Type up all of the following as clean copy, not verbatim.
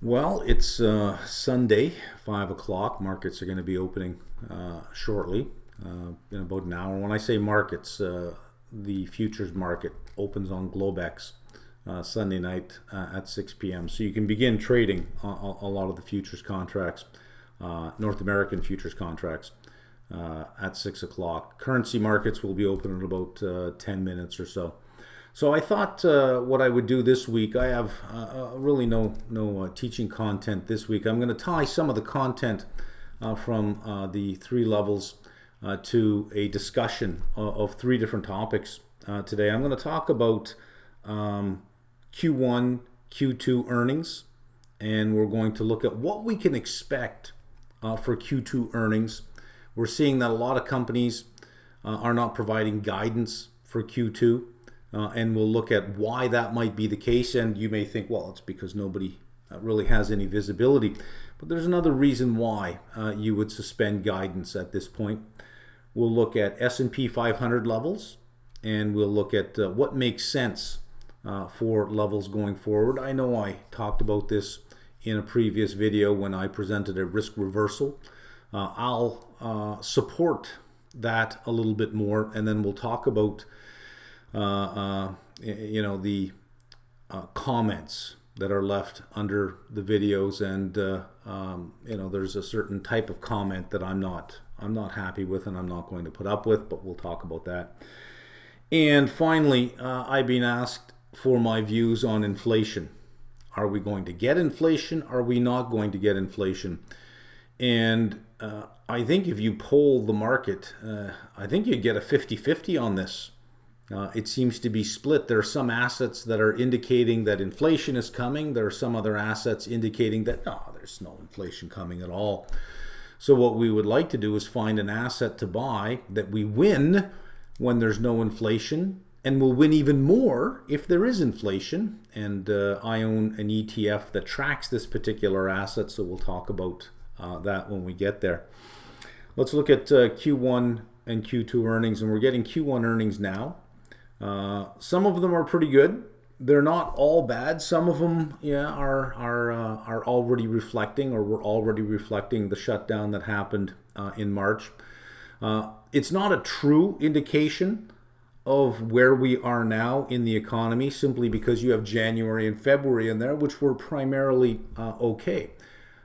Well, it's Sunday, 5 o'clock. Markets are going to be opening shortly, in about an hour. When I say markets, the futures market opens on Globex Sunday night at 6 p.m. So you can begin trading a lot of the futures contracts, North American futures contracts, at 6 o'clock. Currency markets will be open in about 10 minutes or so. So I thought what I would do this week, I have really no teaching content this week. I'm going to tie some of the content from the three levels to a discussion of three different topics today. I'm going to talk about Q1, Q2 earnings, and we're going to look at what we can expect for Q2 earnings. We're seeing that a lot of companies are not providing guidance for Q2. And we'll look at why that might be the case. And you may think, well, it's because nobody really has any visibility. But there's another reason why you would suspend guidance at this point. We'll look at S&P 500 levels, and we'll look at what makes sense for levels going forward. I know I talked about this in a previous video when I presented a risk reversal. I'll support that a little bit more, and then we'll talk about the comments that are left under the videos, and there's a certain type of comment that I'm not happy with, and I'm not going to put up with, but we'll talk about that. And finally, I've been asked for my views on inflation. Are we going to get inflation? Are we not going to get inflation? And I think if you poll the market, I think you'd get a 50-50 on this. It seems to be split. There are some assets that are indicating that inflation is coming. There are some other assets indicating that, no, there's no inflation coming at all. So what we would like to do is find an asset to buy that we win when there's no inflation, and we'll win even more if there is inflation. And I own an ETF that tracks this particular asset, so we'll talk about that when we get there. Let's look at Q1 and Q2 earnings, and we're getting Q1 earnings now. Some of them are pretty good. They're not all bad. Some of them, are already reflecting, or were already reflecting, the shutdown that happened in March. It's not a true indication of where we are now in the economy, simply because you have January and February in there, which were primarily okay.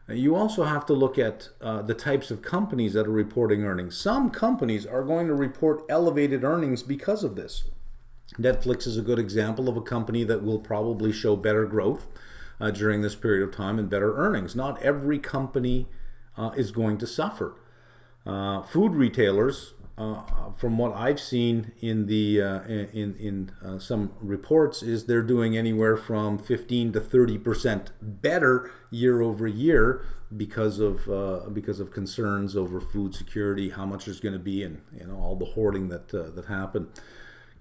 You also have to look at the types of companies that are reporting earnings. Some companies are going to report elevated earnings because of this. Netflix is a good example of a company that will probably show better growth during this period of time and better earnings. Not every company is going to suffer. Food retailers, from what I've seen in the in some reports, is they're doing anywhere from 15 to 30% better year over year because of concerns over food security, how much there's going to be, and all the hoarding that happened.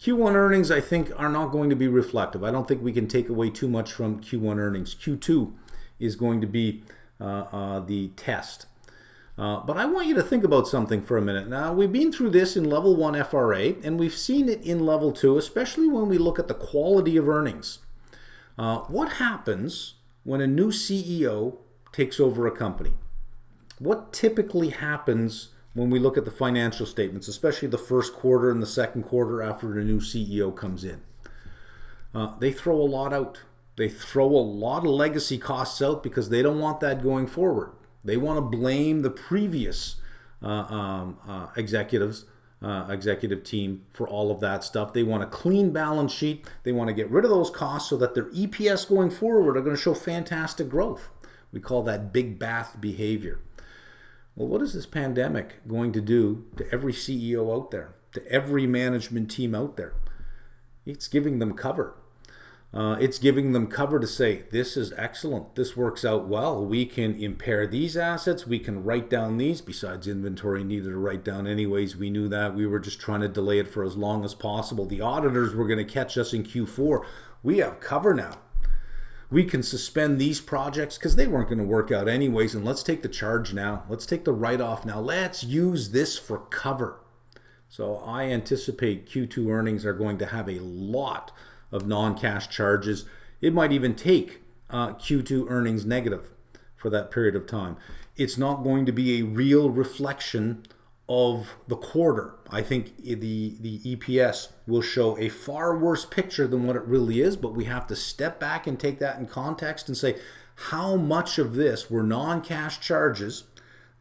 Q1 earnings, I think, are not going to be reflective. I don't think we can take away too much from Q1 earnings. Q2 is going to be the test. But I want you to think about something for a minute. Now, we've been through this in level 1 FRA, and we've seen it in level 2, especially when we look at the quality of earnings. What happens when a new CEO takes over a company? What typically happens when we look at the financial statements, especially the first quarter and the second quarter after a new CEO comes in? They throw a lot out. They throw a lot of legacy costs out because they don't want that going forward. They want to blame the previous executive team for all of that stuff. They want a clean balance sheet. They want to get rid of those costs so that their EPS going forward are going to show fantastic growth. We call that big bath behavior. Well, what is this pandemic going to do to every CEO out there, to every management team out there? It's giving them cover. It's giving them cover to say, this is excellent. This works out well. We can impair these assets. We can write down these. Besides, inventory needed to write down anyways. We knew that. We were just trying to delay it for as long as possible. The auditors were going to catch us in Q4. We have cover now. We can suspend these projects because they weren't going to work out anyways, and let's take the charge now. Let's take the write-off now. Let's use this for cover. So I anticipate Q2 earnings are going to have a lot of non-cash charges. It might even take Q2 earnings negative for that period of time. It's not going to be a real reflection of the quarter. I think the EPS will show a far worse picture than what it really is, but we have to step back and take that in context and say, how much of this were non-cash charges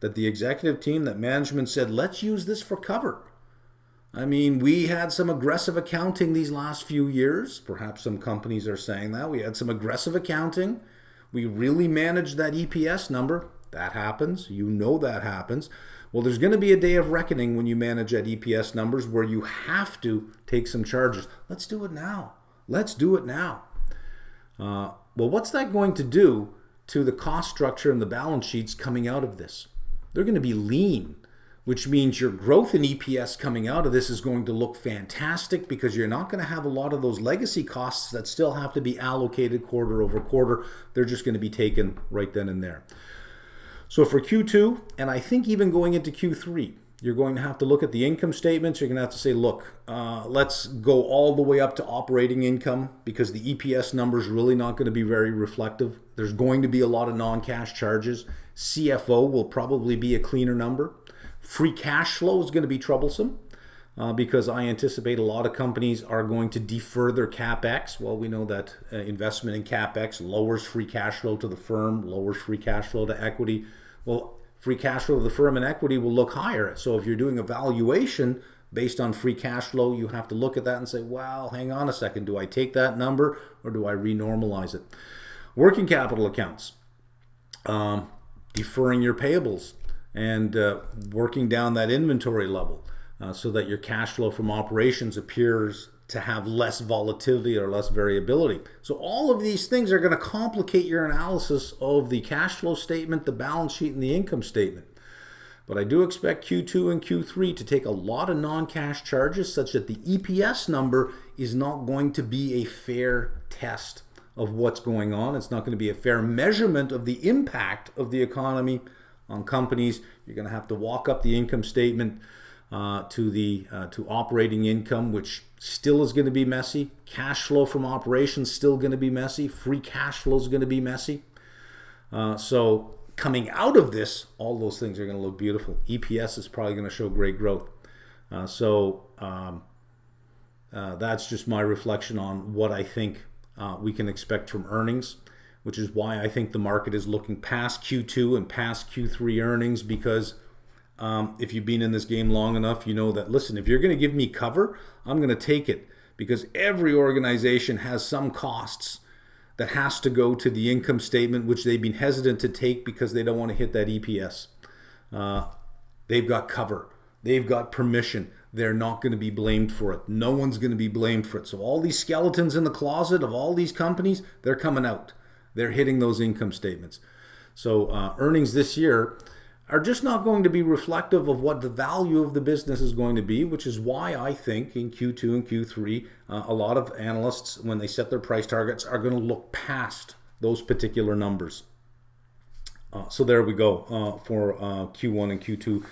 that the executive team, that management said, let's use this for cover. I mean, we had some aggressive accounting these last few years. Perhaps some companies are saying that. We had some aggressive accounting. We really managed that EPS number. That happens. You know that happens. Well, there's going to be a day of reckoning when you manage at EPS numbers where you have to take some charges. Let's do it now. Let's do it now. Well, what's that going to do to the cost structure and the balance sheets coming out of this? They're going to be lean, which means your growth in EPS coming out of this is going to look fantastic because you're not going to have a lot of those legacy costs that still have to be allocated quarter over quarter. They're just going to be taken right then and there. So for Q2, and I think even going into Q3, you're going to have to look at the income statements. You're going to have to say, look, let's go all the way up to operating income because the EPS number is really not going to be very reflective. There's going to be a lot of non-cash charges. CFO will probably be a cleaner number. Free cash flow is going to be troublesome because I anticipate a lot of companies are going to defer their CapEx. Well, we know that investment in CapEx lowers free cash flow to the firm, lowers free cash flow to equity. Well, free cash flow to the firm and equity will look higher. So if you're doing a valuation based on free cash flow, you have to look at that and say, well, hang on a second. Do I take that number or do I renormalize it? Working capital accounts, deferring your payables and working down that inventory level so that your cash flow from operations appears to have less volatility or less variability. So all of these things are going to complicate your analysis of the cash flow statement, the balance sheet, and the income statement. But I do expect Q2 and Q3 to take a lot of non-cash charges such that the EPS number is not going to be a fair test of what's going on. It's not going to be a fair measurement of the impact of the economy on companies. You're going to have to walk up the income statement to operating income, which still is going to be messy. Cash flow from operations still going to be messy. Free cash flow is going to be messy. So coming out of this, all those things are going to look beautiful. EPS is probably going to show great growth. That's just my reflection on what I think we can expect from earnings, which is why I think the market is looking past Q2 and past Q3 earnings because if you've been in this game long enough, you know that, listen, if you're going to give me cover, I'm going to take it because every organization has some costs that has to go to the income statement, which they've been hesitant to take because they don't want to hit that EPS. They've got cover. They've got permission. They're not going to be blamed for it. No one's going to be blamed for it. So all these skeletons in the closet of all these companies, they're coming out. They're hitting those income statements. So earnings this year are just not going to be reflective of what the value of the business is going to be, which is why I think in Q2 and Q3, a lot of analysts, when they set their price targets, are going to look past those particular numbers. So there we go for Q1 and Q2.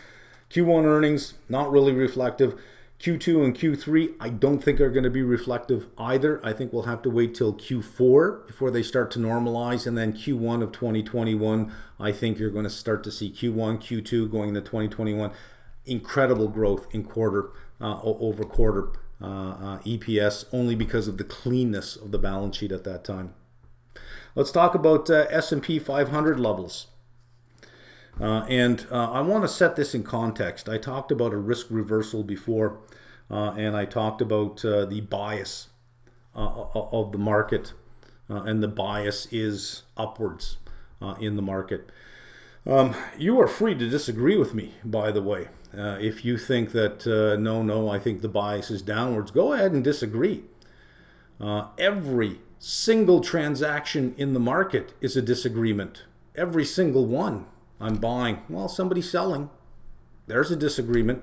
Q1 earnings, not really reflective. Q2 and Q3, I don't think are going to be reflective either. I think we'll have to wait till Q4 before they start to normalize. And then Q1 of 2021, I think you're going to start to see Q1, Q2 going into 2021. Incredible growth in quarter over quarter EPS only because of the cleanness of the balance sheet at that time. Let's talk about S&P 500 levels. I want to set this in context. I talked about a risk reversal before, and I talked about the bias of the market, and the bias is upwards in the market. You are free to disagree with me, by the way. If you think that, no, I think the bias is downwards, go ahead and disagree. Every single transaction in the market is a disagreement. Every single one. I'm buying. Well, somebody's selling. There's a disagreement.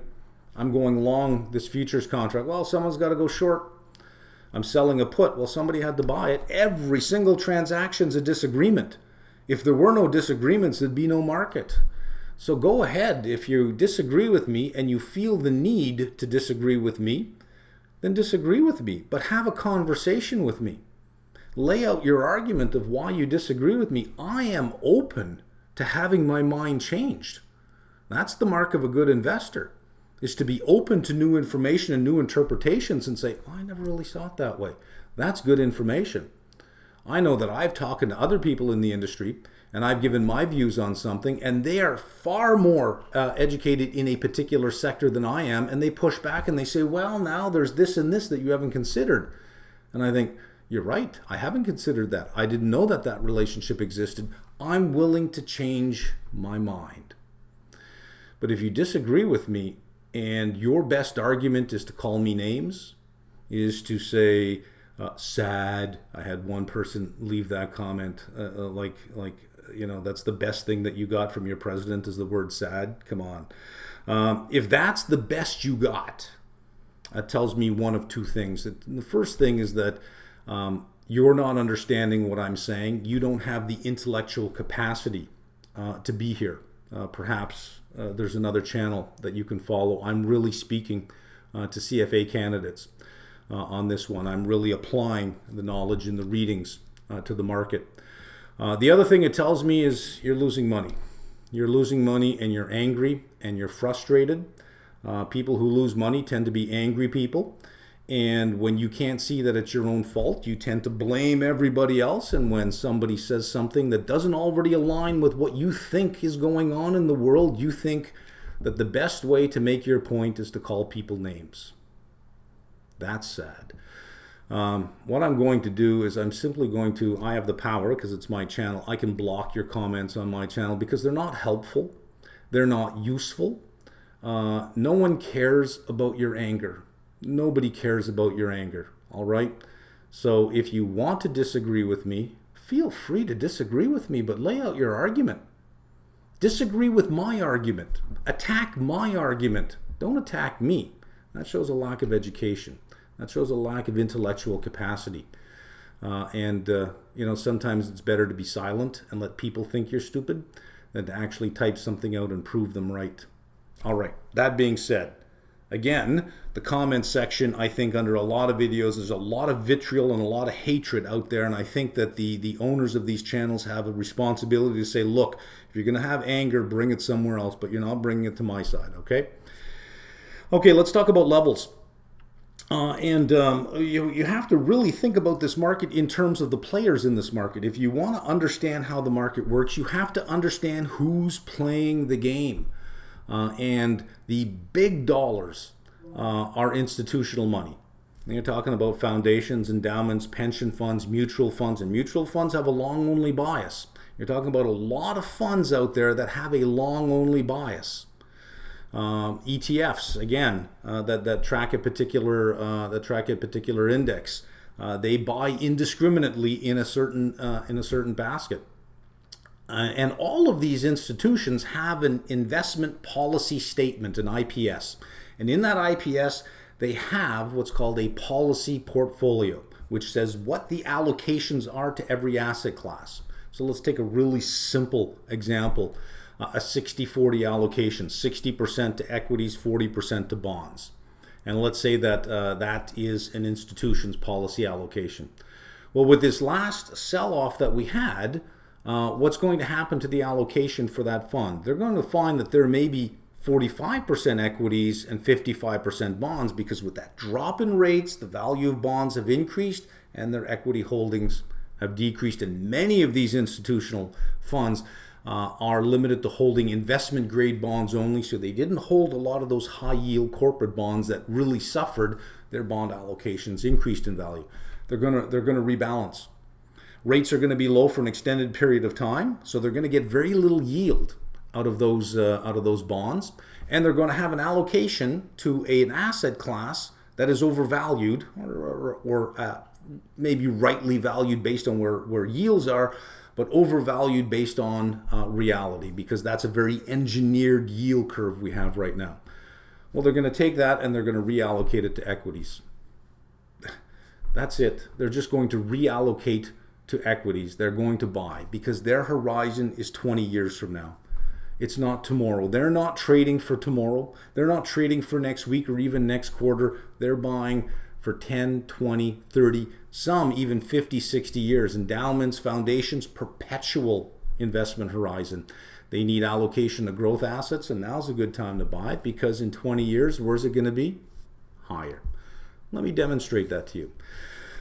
I'm going long this futures contract. Well, someone's got to go short. I'm selling a put. Well, somebody had to buy it. Every single transaction's a disagreement. If there were no disagreements, there'd be no market. So go ahead. If you disagree with me and you feel the need to disagree with me, then disagree with me. But have a conversation with me. Lay out your argument of why you disagree with me. I am open to having my mind changed. That's the mark of a good investor, is to be open to new information and new interpretations and say, I never really saw it that way. That's good information. I know that I've talked to other people in the industry and I've given my views on something, and they are far more educated in a particular sector than I am, and they push back and they say, well, now there's this and this that you haven't considered. And I think, you're right, I haven't considered that. I didn't know that that relationship existed. I'm willing to change my mind. But if you disagree with me and your best argument is to call me names, is to say, sad. I had one person leave that comment like that's the best thing that you got from your president is the word sad. Come on. If that's the best you got, that tells me one of two things. The first thing is that you're not understanding what I'm saying. You don't have the intellectual capacity to be here. Perhaps there's another channel that you can follow. I'm really speaking to CFA candidates on this one. I'm really applying the knowledge and the readings to the market. The other thing it tells me is you're losing money. You're losing money and you're angry and you're frustrated. People who lose money tend to be angry people. And when you can't see that it's your own fault, you tend to blame everybody else. And when somebody says something that doesn't already align with what you think is going on in the world, you think that the best way to make your point is to call people names. That's sad. What I'm going to do is I'm simply going to, I have the power because it's my channel. I can block your comments on my channel because they're not helpful. They're not useful. No one cares about your anger. Nobody cares about your anger. All right. So if you want to disagree with me, feel free to disagree with me, but lay out your argument. Disagree with my argument. Attack my argument. Don't attack me. That shows a lack of education. That shows a lack of intellectual capacity. Sometimes it's better to be silent and let people think you're stupid than to actually type something out and prove them right. All right. That being said, again, the comment section, I think under a lot of videos, there's a lot of vitriol and a lot of hatred out there. And I think that the owners of these channels have a responsibility to say, look, if you're going to have anger, bring it somewhere else, but you're not bringing it to my side, okay? Okay, let's talk about levels. You have to really think about this market in terms of the players in this market. If you want to understand how the market works, you have to understand who's playing the game. And the big dollars are institutional money. And you're talking about foundations, endowments, pension funds, mutual funds, and mutual funds have a long-only bias. You're talking about a lot of funds out there that have a long-only bias. ETFs, again, that track a particular index. They buy indiscriminately in a certain basket. And all of these institutions have an investment policy statement, an IPS. And in that IPS, they have what's called a policy portfolio, which says what the allocations are to every asset class. So let's take a really simple example, a 60-40 allocation, 60% to equities, 40% to bonds. And let's say that that is an institution's policy allocation. Well, with this last sell-off that we had, what's going to happen to the allocation for that fund? They're going to find that there may be 45% equities and 55% bonds, because with that drop in rates, the value of bonds have increased and their equity holdings have decreased. And many of these institutional funds are limited to holding investment grade bonds only, so they didn't hold a lot of those high yield corporate bonds that really suffered. Their bond allocations increased in value. They're going to rebalance. Rates are going to be low for an extended period of time, so they're going to get very little yield out of those bonds, and they're going to have an allocation to an asset class that is overvalued or maybe rightly valued based on where yields are, but overvalued based on reality, because that's a very engineered yield curve we have right now. Well, they're going to take that and they're going to reallocate it to equities. That's it. They're just going to reallocate to equities. They're going to buy because their horizon is 20 years from now. It's not tomorrow. They're not trading for tomorrow. They're not trading for next week or even next quarter. They're buying for 10, 20, 30, some even 50, 60 years. Endowments, foundations, perpetual investment horizon. They need allocation to growth assets, and now's a good time to buy it because in 20 years, where's it going to be? Higher. Let me demonstrate that to you.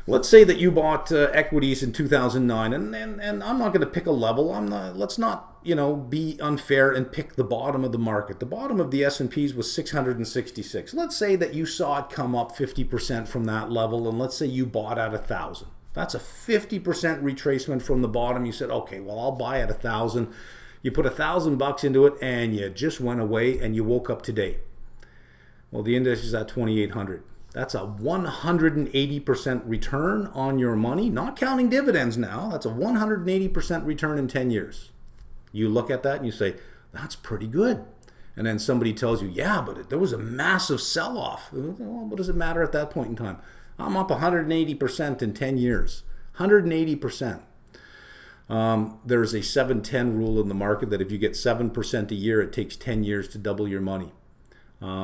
Let's say that you bought equities in 2009, and I'm not going to pick a level. Let's not, be unfair and pick the bottom of the market. The bottom of the S&Ps was 666. Let's say that you saw it come up 50% from that level, and let's say you bought at 1,000. That's a 50% retracement from the bottom. You said, okay, well, I'll buy at 1,000. You put $1,000 into it, and you just went away, and you woke up today. Well, the index is at 2,800. That's a 180% return on your money, not counting dividends now. That's a 180% return in 10 years. You look at that and you say, that's pretty good. And then somebody tells you, yeah, but there was a massive sell-off. Well, what does it matter at that point in time? I'm up 180% in 10 years. 180%. There's a 7-10 rule in the market that if you get 7% a year, it takes 10 years to double your money.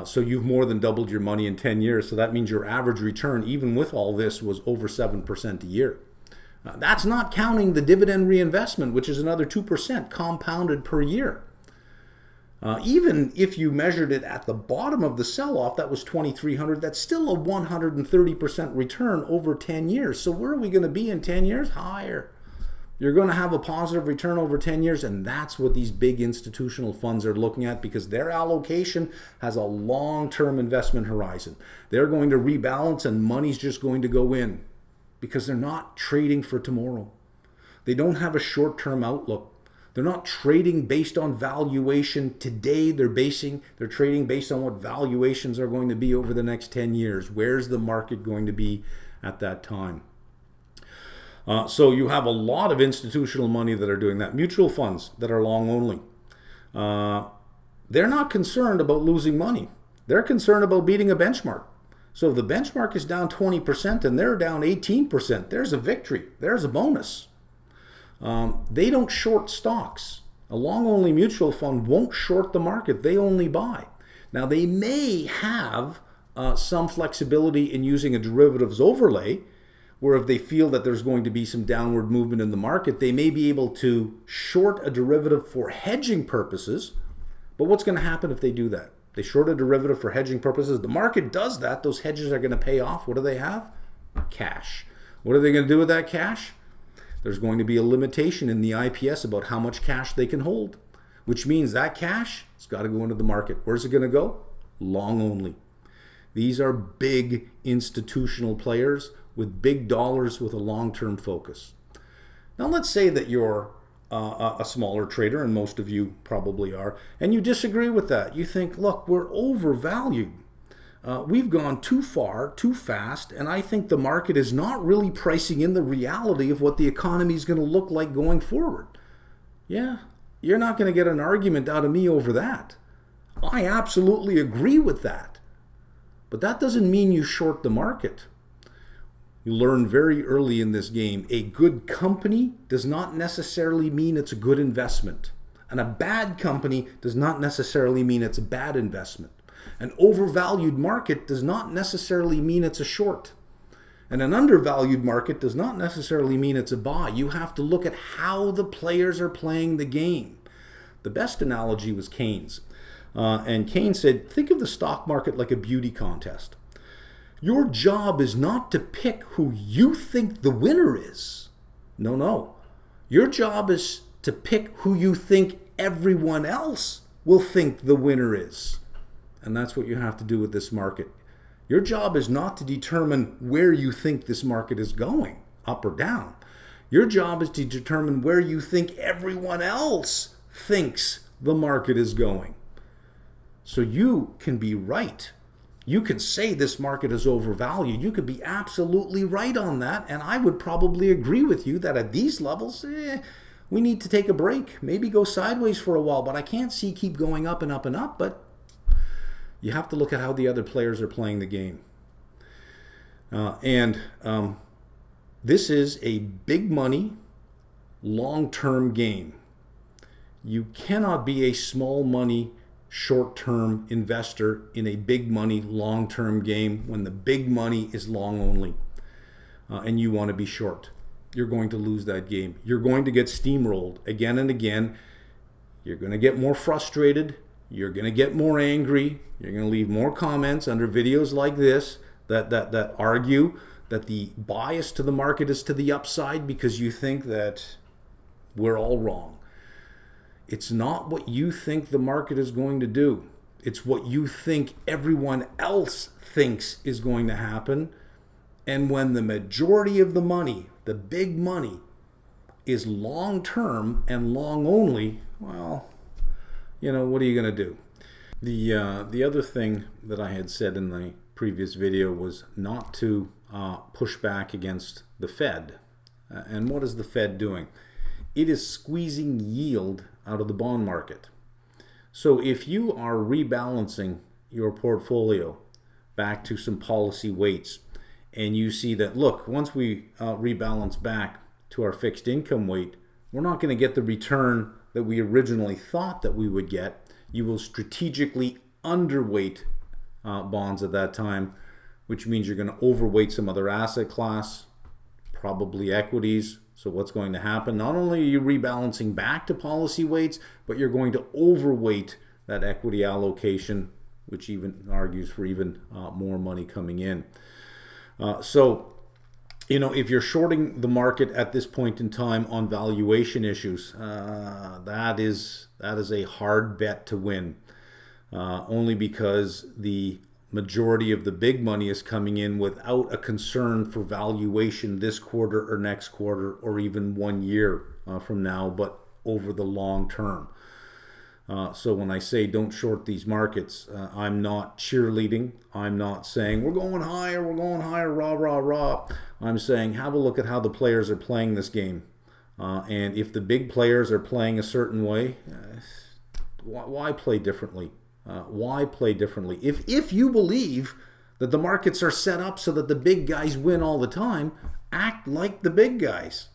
So you've more than doubled your money in 10 years. So that means your average return, even with all this, was over 7% a year. That's not counting the dividend reinvestment, which is another 2% compounded per year. Even if you measured it at the bottom of the sell-off, that was 2,300. That's still a 130% return over 10 years. So where are we going to be in 10 years? Higher. You're going to have a positive return over 10 years, and that's what these big institutional funds are looking at because their allocation has a long-term investment horizon. They're going to rebalance, and money's just going to go in because they're not trading for tomorrow. They don't have a short-term outlook. They're not trading based on valuation today. They're trading based on what valuations are going to be over the next 10 years. Where's the market going to be at that time? So you have a lot of institutional money that are doing that. Mutual funds that are long only. They're not concerned about losing money. They're concerned about beating a benchmark. So if the benchmark is down 20% and they're down 18%, there's a victory. There's a bonus. They don't short stocks. A long only mutual fund won't short the market. They only buy. Now they may have some flexibility in using a derivatives overlay, where if they feel that there's going to be some downward movement in the market, they may be able to short a derivative for hedging purposes. But what's going to happen if they do that? They short a derivative for hedging purposes. The market does that. Those hedges are going to pay off. What do they have? Cash. What are they going to do with that cash? There's going to be a limitation in the IPS about how much cash they can hold, which means that cash has got to go into the market. Where's it going to go? Long only. These are big institutional players with big dollars with a long-term focus. Now let's say that you're a smaller trader, and most of you probably are, and you disagree with that. You think, look, we're overvalued. We've gone too far, too fast, and I think the market is not really pricing in the reality of what the economy is going to look like going forward. Yeah, you're not going to get an argument out of me over that. I absolutely agree with that. But that doesn't mean you short the market. You learn very early in this game, a good company does not necessarily mean it's a good investment. And a bad company does not necessarily mean it's a bad investment. An overvalued market does not necessarily mean it's a short. And an undervalued market does not necessarily mean it's a buy. You have to look at how the players are playing the game. The best analogy was Keynes. And Keynes said, think of the stock market like a beauty contest. Your job is not to pick who you think the winner is. No. Your job is to pick who you think everyone else will think the winner is. And that's what you have to do with this market. Your job is not to determine where you think this market is going, up or down. Your job is to determine where you think everyone else thinks the market is going. So you can be right. You can say this market is overvalued. You could be absolutely right on that. And I would probably agree with you that at these levels, we need to take a break. Maybe go sideways for a while. But I can't see keep going up and up and up. But you have to look at how the other players are playing the game. This is a big money, long-term game. You cannot be a small money short-term investor in a big money, long-term game when the big money is long only, and you want to be short. You're going to lose that game. You're going to get steamrolled again and again. You're going to get more frustrated. You're going to get more angry. You're going to leave more comments under videos like this that argue that the bias to the market is to the upside because you think that we're all wrong. It's not what you think the market is going to do. It's what you think everyone else thinks is going to happen. And when the majority of the money, the big money, is long-term and long only, well, what are you going to do? The other thing that I had said in the previous video was not to push back against the Fed. And what is the Fed doing? It is squeezing yield out of the bond market. So if you are rebalancing your portfolio back to some policy weights, and you see that, look, once we rebalance back to our fixed income weight, we're not going to get the return that we originally thought that we would get. You will strategically underweight bonds at that time, which means you're going to overweight some other asset class, probably equities. So what's going to happen? Not only are you rebalancing back to policy weights, but you're going to overweight that equity allocation, which even argues for even more money coming in. So if you're shorting the market at this point in time on valuation issues, that is a hard bet to win, only because the majority of the big money is coming in without a concern for valuation this quarter or next quarter or even 1 year from now, but over the long term. So when I say don't short these markets, I'm not cheerleading. I'm not saying we're going higher, rah, rah, rah. I'm saying have a look at how the players are playing this game. And if the big players are playing a certain way, why play differently? Why play differently? If you believe that the markets are set up so that the big guys win all the time, act like the big guys.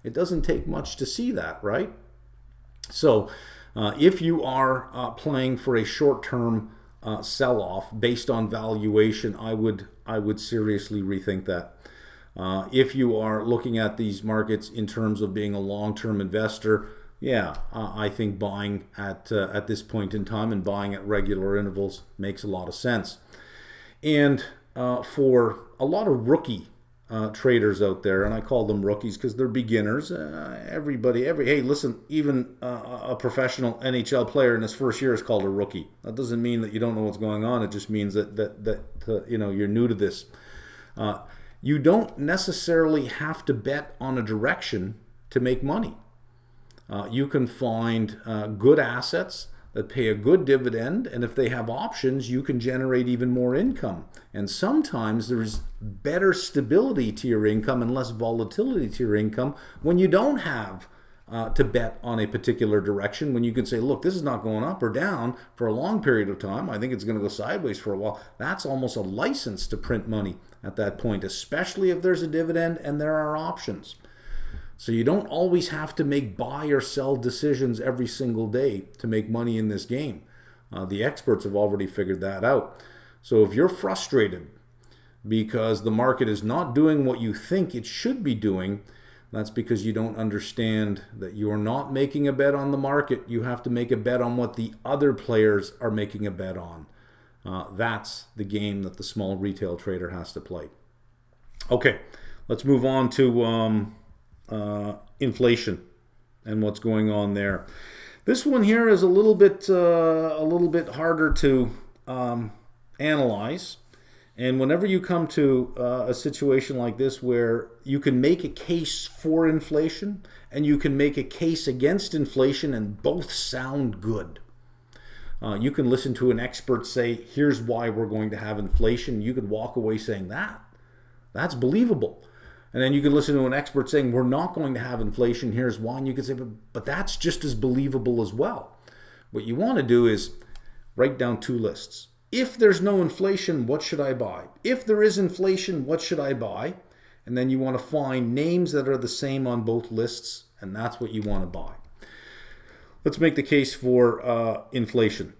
It doesn't take much to see that, right? So if you are playing for a short-term sell-off based on valuation, I would seriously rethink that. If you are looking at these markets in terms of being a long-term investor, I think buying at this point in time and buying at regular intervals makes a lot of sense. And for a lot of rookie traders out there, and I call them rookies because they're beginners. Hey, listen, even a professional NHL player in his first year is called a rookie. That doesn't mean that you don't know what's going on. It just means that you're new to this. You don't necessarily have to bet on a direction to make money. You can find good assets that pay a good dividend, and if they have options, you can generate even more income. And sometimes there's better stability to your income and less volatility to your income when you don't have to bet on a particular direction, when you can say, look, this is not going up or down for a long period of time. I think it's going to go sideways for a while. That's almost a license to print money at that point, especially if there's a dividend and there are options. So you don't always have to make buy or sell decisions every single day to make money in this game. The experts have already figured that out. So if you're frustrated because the market is not doing what you think it should be doing, that's because you don't understand that you are not making a bet on the market. You have to make a bet on what the other players are making a bet on. That's the game that the small retail trader has to play. Okay, let's move on to inflation and what's going on there. This one here is a little bit harder to analyze. And whenever you come to a situation like this where you can make a case for inflation and you can make a case against inflation and both sound good. You can listen to an expert say, here's why we're going to have inflation. You could walk away saying that's believable. And then you can listen to an expert saying, we're not going to have inflation, here's why. And you can say, but that's just as believable as well. What you want to do is write down two lists. If there's no inflation, what should I buy? If there is inflation, what should I buy? And then you want to find names that are the same on both lists, and that's what you want to buy. Let's make the case for inflation.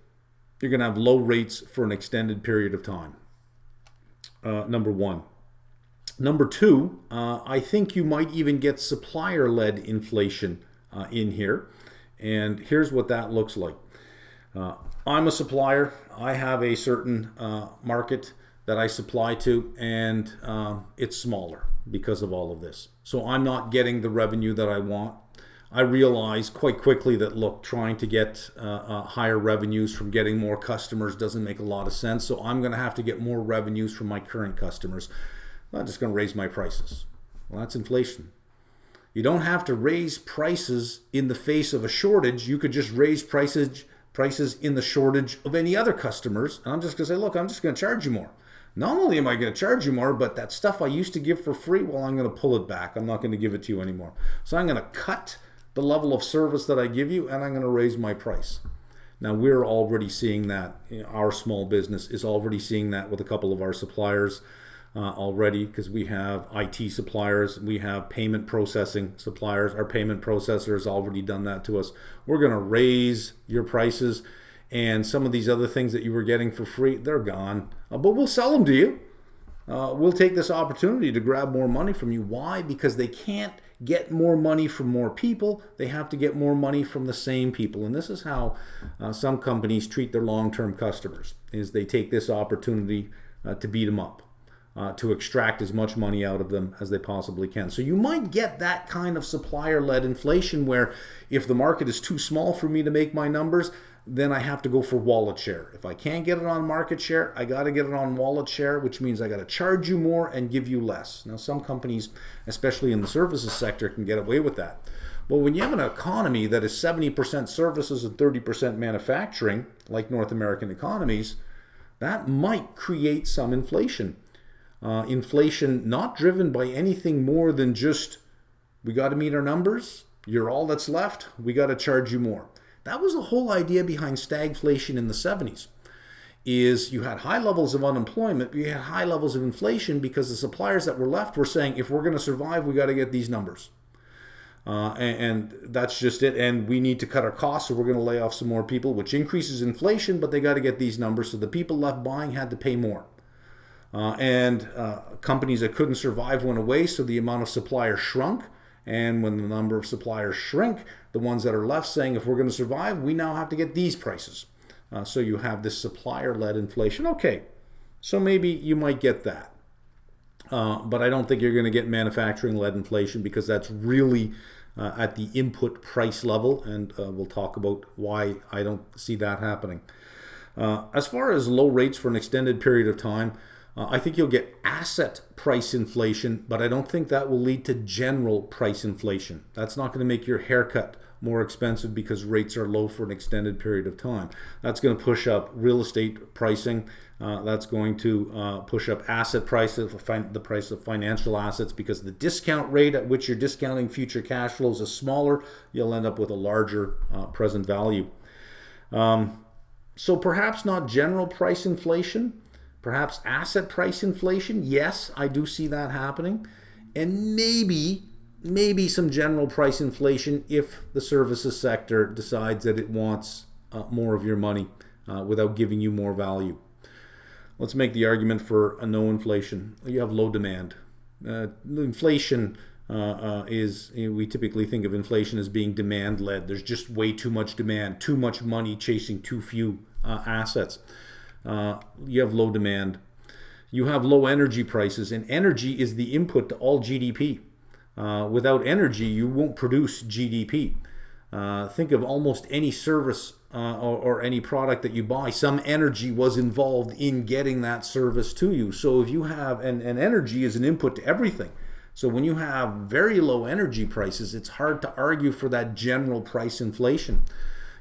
You're going to have low rates for an extended period of time. Number one. Number two, I think you might even get supplier-led inflation in here. And here's what that looks like. I'm a supplier. I have a certain market that I supply to, and it's smaller because of all of this. So I'm not getting the revenue that I want. I realized quite quickly that, look, trying to get higher revenues from getting more customers doesn't make a lot of sense. So I'm going to have to get more revenues from my current customers. I'm just going to raise my prices. Well, that's inflation. You don't have to raise prices in the face of a shortage. You could just raise prices in the shortage of any other customers. And I'm just going to say, look, I'm just going to charge you more. Not only am I going to charge you more, but that stuff I used to give for free, well, I'm going to pull it back. I'm not going to give it to you anymore. So I'm going to cut the level of service that I give you, and I'm going to raise my price. Now, we're already seeing that. Our small business is already seeing that with a couple of our suppliers already, because we have IT suppliers, we have payment processing suppliers. Our payment processor has already done that to us. We're going to raise your prices, and some of these other things that you were getting for free, they're gone. But we'll sell them to you. We'll take this opportunity to grab more money from you. Why? Because they can't get more money from more people. They have to get more money from the same people. And this is how some companies treat their long-term customers, is they take this opportunity to beat them up, to extract as much money out of them as they possibly can. So you might get that kind of supplier-led inflation where if the market is too small for me to make my numbers, then I have to go for wallet share. If I can't get it on market share, I got to get it on wallet share, which means I got to charge you more and give you less. Now, some companies, especially in the services sector, can get away with that. But when you have an economy that is 70% services and 30% manufacturing, like North American economies, that might create some inflation. Inflation not driven by anything more than just, we got to meet our numbers, you're all that's left, we got to charge you more. That was the whole idea behind stagflation in the 70s, is you had high levels of unemployment, but you had high levels of inflation because the suppliers that were left were saying, if we're going to survive, we got to get these numbers. And that's just it. And we need to cut our costs, so we're going to lay off some more people, which increases inflation, but they got to get these numbers. So the people left buying had to pay more. And companies that couldn't survive went away, so the amount of suppliers shrunk. And when the number of suppliers shrink, the ones that are left saying, if we're going to survive, we now have to get these prices. So you have this supplier-led inflation. Okay, so maybe you might get that. But I don't think you're going to get manufacturing-led inflation, because that's really at the input price level. And we'll talk about why I don't see that happening. As far as low rates for an extended period of time, I think you'll get asset price inflation, but I don't think that will lead to general price inflation. That's not going to make your haircut more expensive because rates are low for an extended period of time. That's going to push up real estate pricing. That's going to push up asset prices, the price of financial assets, because the discount rate at which you're discounting future cash flows is smaller. You'll end up with a larger present value. So perhaps not general price inflation. Perhaps asset price inflation. Yes, I do see that happening. And maybe some general price inflation if the services sector decides that it wants more of your money without giving you more value. Let's make the argument for a no inflation. You have low demand. Inflation we typically think of inflation as being demand-led. There's just way too much demand, too much money chasing too few assets. You have low demand. You have low energy prices, and energy is the input to all GDP. Without energy, you won't produce GDP. Think of almost any service or any product that you buy. Some energy was involved in getting that service to you. So if you have, and energy is an input to everything. So when you have very low energy prices, it's hard to argue for that general price inflation.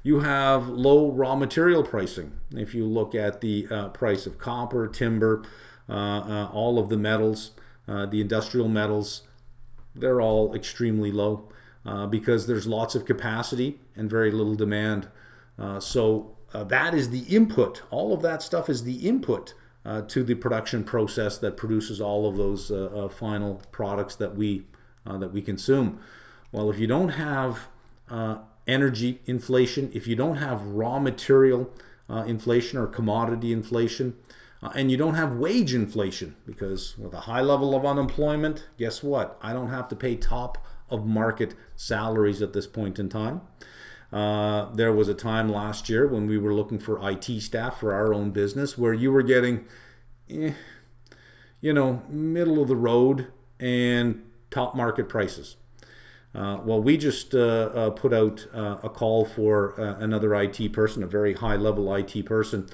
You have low raw material pricing. If you look at the price of copper, timber, all of the metals, the industrial metals, they're all extremely low because there's lots of capacity and very little demand. So that is the input. All of that stuff is the input to the production process that produces all of those final products that we consume. Well, if you don't have energy inflation, if you don't have raw material inflation or commodity inflation, and you don't have wage inflation, because with a high level of unemployment, guess what? I don't have to pay top of market salaries at this point in time. There was a time last year when we were looking for IT staff for our own business where you were getting, middle of the road and top market prices. Well, we just put out a call for another IT person, a very high level IT person,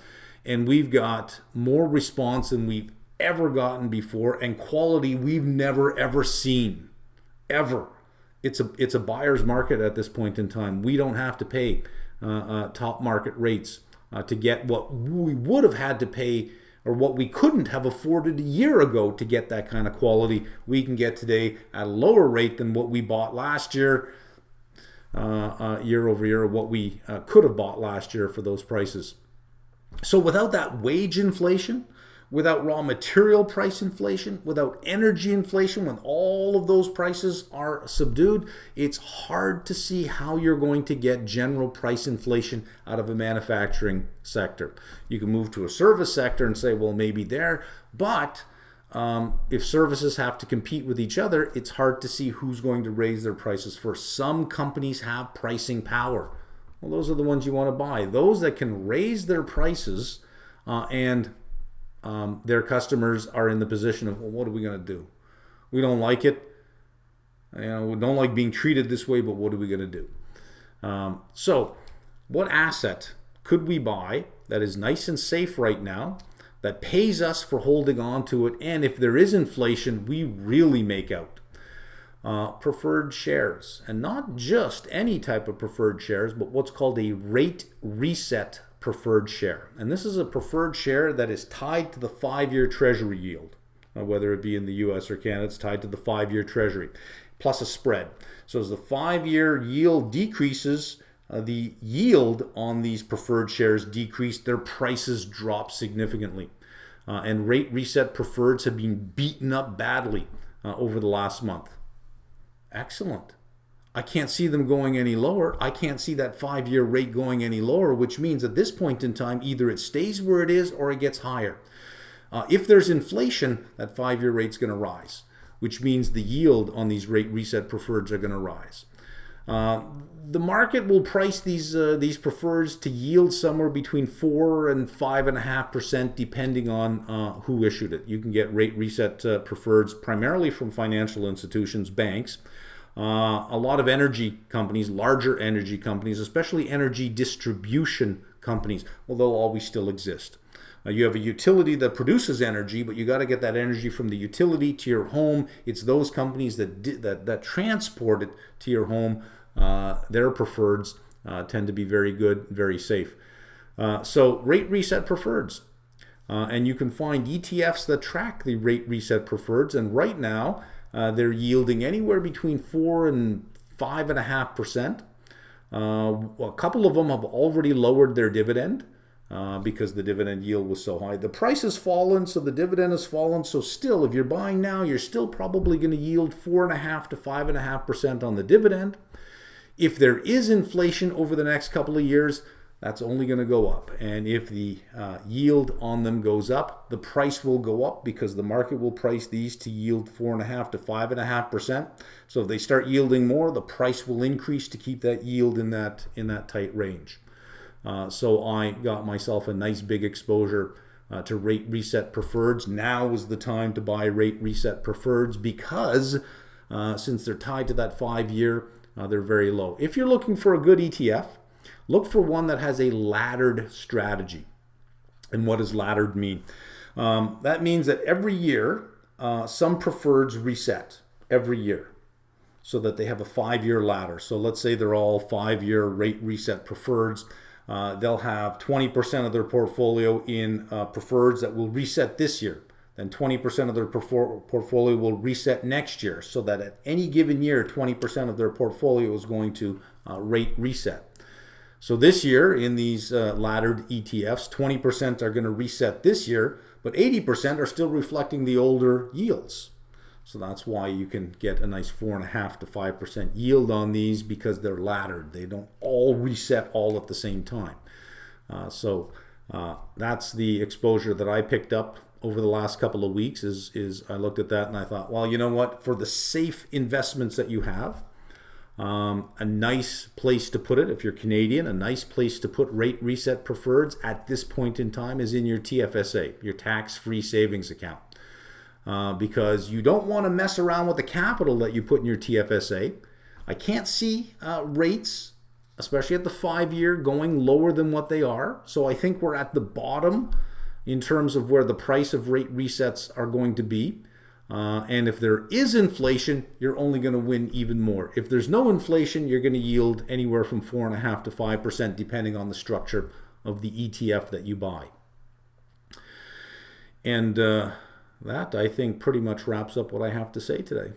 and we've got more response than we've ever gotten before, and quality we've never ever seen, ever. It's a buyer's market at this point in time. We don't have to pay top market rates to get what we would have had to pay, or what we couldn't have afforded a year ago to get that kind of quality. We can get today at a lower rate than what we bought last year, year over year, what we could have bought last year for those prices. So without that wage inflation, without raw material price inflation, without energy inflation, when all of those prices are subdued, it's hard to see how you're going to get general price inflation out of a manufacturing sector. You can move to a service sector and say, well, maybe there, but if services have to compete with each other, it's hard to see who's going to raise their prices first. Some companies have pricing power. Well, those are the ones you want to buy. Those that can raise their prices and their customers are in the position of, well, what are we going to do? We don't like it. We don't like being treated this way, but what are we going to do? So what asset could we buy that is nice and safe right now, that pays us for holding on to it, and if there is inflation, we really make out? Preferred shares, and not just any type of preferred shares, but what's called a rate reset preferred share. And this is a preferred share that is tied to the 5-year treasury yield, whether it be in the US or Canada. It's tied to the 5-year treasury plus a spread. So as the 5-year yield decreases, the yield on these preferred shares decrease, their prices drop significantly. And rate reset preferreds have been beaten up badly over the last month. Excellent. I can't see them going any lower. I can't see that 5-year rate going any lower, which means at this point in time, either it stays where it is or it gets higher. If there's inflation, that 5-year rate's going to rise, which means the yield on these rate reset preferreds are going to rise. The market will price these preferreds to yield somewhere between 4 and 5.5%, depending on who issued it. You can get rate reset preferreds primarily from financial institutions, banks. A lot of energy companies, larger energy companies, especially energy distribution companies, well, they'll always still exist. You have a utility that produces energy, but you got to get that energy from the utility to your home. It's those companies that transport it to your home. Their preferreds tend to be very good, very safe. So rate reset preferreds. And you can find ETFs that track the rate reset preferreds. And right now, they're yielding anywhere between 4 and 5.5%. A couple of them have already lowered their dividend because the dividend yield was so high. The price has fallen, so the dividend has fallen. So still, if you're buying now, you're still probably going to yield 4.5 to 5.5% on the dividend. If there is inflation over the next couple of years, that's only going to go up. And if the yield on them goes up, the price will go up because the market will price these to yield 4.5 to 5.5%. So if they start yielding more, the price will increase to keep that yield in that tight range. So I got myself a nice big exposure to rate reset preferreds. Now is the time to buy rate reset preferreds because since they're tied to that 5-year, they're very low. If you're looking for a good ETF, look for one that has a laddered strategy. And what does laddered mean? That means that every year, some preferreds reset every year so that they have a 5-year ladder. So let's say they're all 5-year rate reset preferreds. They'll have 20% of their portfolio in preferreds that will reset this year. Then 20% of their portfolio will reset next year, so that at any given year, 20% of their portfolio is going to rate reset. So this year, in these laddered ETFs, 20% are going to reset this year, but 80% are still reflecting the older yields. So that's why you can get a nice 4.5 to 5% yield on these, because they're laddered. They don't all reset all at the same time. So that's the exposure that I picked up over the last couple of weeks. Is I looked at that and I thought, well, you know what? For the safe investments that you have, a nice place to put it, if you're Canadian, a nice place to put rate reset preferreds at this point in time is in your TFSA, your tax-free savings account. Because you don't want to mess around with the capital that you put in your TFSA. I can't see rates, especially at the 5-year, going lower than what they are. So I think we're at the bottom in terms of where the price of rate resets are going to be. And if there is inflation, you're only going to win even more. If there's no inflation, you're going to yield anywhere from 4.5 to 5%, depending on the structure of the ETF that you buy. And that, I think, pretty much wraps up what I have to say today.